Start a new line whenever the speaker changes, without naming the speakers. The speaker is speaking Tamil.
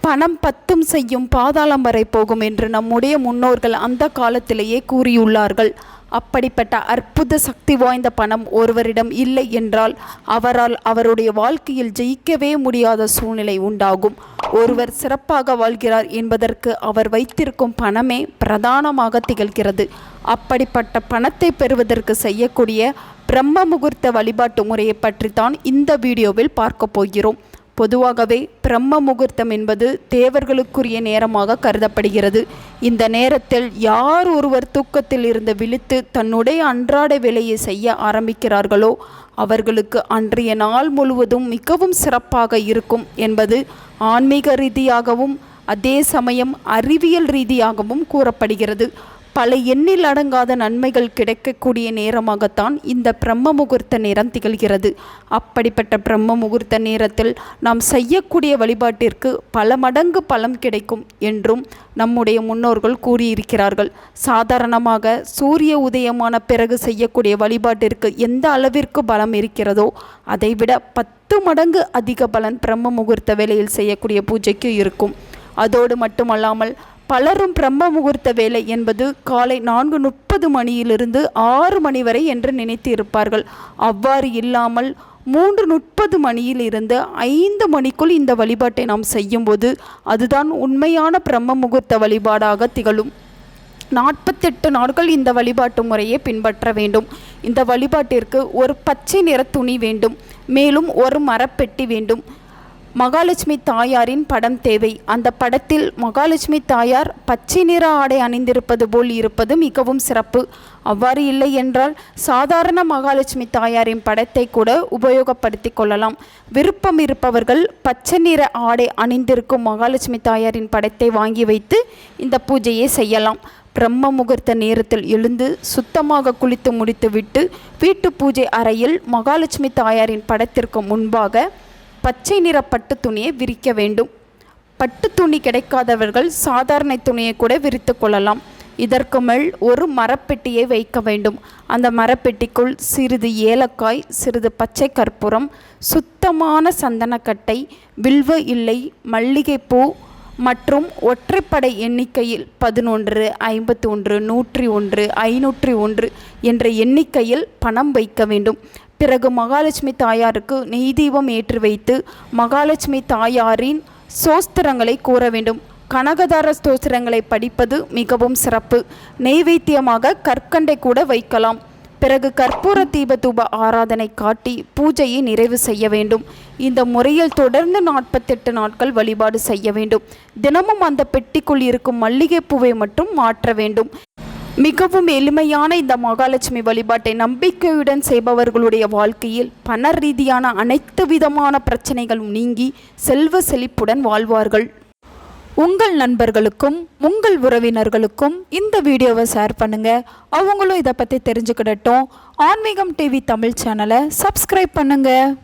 பணம் பத்தும் செய்யும் பாதாளம் வரை போகும் என்று நம்முடைய முன்னோர்கள் அந்த காலத்திலேயே கூறியுள்ளார்கள். அப்படிப்பட்ட அற்புத சக்தி வாய்ந்த பணம் ஒருவரிடம் இல்லை என்றால் அவரால் அவருடைய வாழ்க்கையில் ஜெயிக்கவே முடியாத சூழ்நிலை உண்டாகும். ஒருவர் சிறப்பாக வாழ்கிறார் என்பதற்கு அவர் வைத்திருக்கும் பணமே பிரதானமாக திகழ்கிறது. அப்படிப்பட்ட பணத்தை பெறுவதற்கு செய்யக்கூடிய பிரம்ம முகூர்த்த வழிபாட்டு முறையை பற்றித்தான் இந்த வீடியோவில் பார்க்க போகிறோம். பொதுவாகவே பிரம்ம முகூர்த்தம் என்பது தேவர்களுக்குரிய நேரமாக கருதப்படுகிறது. இந்த நேரத்தில் யார் ஒருவர் தூக்கத்தில் இருந்து விழித்து தன்னுடைய அன்றாட வேலையை செய்ய ஆரம்பிக்கிறார்களோ அவர்களுக்கு அன்றைய நாள் முழுவதும் மிகவும் சிறப்பாக இருக்கும் என்பது ஆன்மீக ரீதியாகவும் அதே சமயம் அறிவியல் ரீதியாகவும் கூறப்படுகிறது. பல எண்ணில் அடங்காத நன்மைகள் கிடைக்கக்கூடிய நேரமாகத்தான் இந்த பிரம்ம முகூர்த்த நேரம் திகழ்கிறது. அப்படிப்பட்ட பிரம்ம முகூர்த்த நேரத்தில் நாம் செய்யக்கூடிய வழிபாட்டிற்கு பல மடங்கு பலம் கிடைக்கும் என்றும் நம்முடைய முன்னோர்கள் கூறியிருக்கிறார்கள். சாதாரணமாக சூரிய உதயமான பிறகு செய்யக்கூடிய வழிபாட்டிற்கு எந்த அளவிற்கு பலம் இருக்கிறதோ அதைவிட 10 மடங்கு அதிக பலன் பிரம்ம முகூர்த்த வேளையில் செய்யக்கூடிய பூஜைக்கு இருக்கும். அதோடு மட்டுமல்லாமல் பலரும் பிரம்ம முகூர்த்த வேலை என்பது காலை 4:30 மணியிலிருந்து 6 மணி வரை என்று நினைத்து இருப்பார்கள். அவ்வாறு இல்லாமல் 3:30 மணியிலிருந்து 5 மணிக்குள் இந்த வழிபாட்டை நாம் செய்யும்போது அதுதான் உண்மையான பிரம்ம முகூர்த்த வழிபாடாக திகழும். 48 நாட்கள் இந்த வழிபாட்டு முறையை பின்பற்ற வேண்டும். இந்த வழிபாட்டிற்கு ஒரு பச்சை நிற துணி வேண்டும். மேலும் ஒரு மரப்பெட்டி வேண்டும். மகாலட்சுமி தாயாரின் படம் தேவை. அந்த படத்தில் மகாலட்சுமி தாயார் பச்சை நிற ஆடை அணிந்திருப்பது போல் இருப்பது மிகவும் சிறப்பு. அவ்வாறு இல்லை என்றால் சாதாரண மகாலட்சுமி தாயாரின் படத்தை கூட உபயோகப்படுத்தி கொள்ளலாம். விருப்பம் இருப்பவர்கள் பச்சை நிற ஆடை அணிந்திருக்கும் மகாலட்சுமி தாயாரின் படத்தை வாங்கி வைத்து இந்த பூஜையை செய்யலாம். பிரம்ம முகூர்த்த நேரத்தில் எழுந்து சுத்தமாக குளித்து முடித்துவிட்டு வீட்டு பூஜை அறையில் மகாலட்சுமி தாயாரின் படத்திற்கு முன்பாக பச்சை நிற பட்டு துணியை விரிக்க வேண்டும். பட்டு துணி கிடைக்காதவர்கள் சாதாரண துணியை கூட விரித்து கொள்ளலாம். இதற்கு மேல் ஒரு மரப்பெட்டியை வைக்க வேண்டும். அந்த மரப்பெட்டிக்குள் சிறிது ஏலக்காய், சிறிது பச்சை கற்பூரம், சுத்தமான சந்தனக்கட்டை, வில்வ இலை, மல்லிகைப்பூ மற்றும் ஒற்றைப்படை எண்ணிக்கையில் 11, 51, 101, 501 என்ற எண்ணிக்கையில் பணம் வைக்க வேண்டும். பிறகு மகாலட்சுமி தாயாருக்கு நெய் தீபம் ஏற்றி வைத்து மகாலட்சுமி தாயாரின் ஸ்தோத்திரங்களை கூற வேண்டும். கனகதார ஸ்தோத்திரங்களை படிப்பது மிகவும் சிறப்பு. நெய்வேத்தியமாக கற்கண்டை கூட வைக்கலாம். பிறகு கற்பூர தீப தூப ஆராதனை காட்டி பூஜையை நிறைவு செய்ய வேண்டும். இந்த முறையில் தொடர்ந்து 48 நாட்கள் வழிபாடு செய்ய வேண்டும். தினமும் அந்த பெட்டிக்குள் இருக்கும் மல்லிகைப்பூவை மட்டும் மாற்ற வேண்டும். மிகவும் எளிமையான இந்த மகாலட்சுமி வழிபாட்டை நம்பிக்கையுடன் செய்பவர்களுடைய வாழ்க்கையில் பண ரீதியான அனைத்து விதமான பிரச்சனைகளும் நீங்கி செல்வ செழிப்புடன் வாழ்வார்கள். உங்கள் நண்பர்களுக்கும் உங்கள் உறவினர்களுக்கும் இந்த வீடியோவை ஷேர் பண்ணுங்கள். அவங்களும் இதை பற்றி தெரிஞ்சுக்கிடட்டும். ஆன்மீகம் டிவி தமிழ் சேனலை சப்ஸ்கிரைப் பண்ணுங்கள்.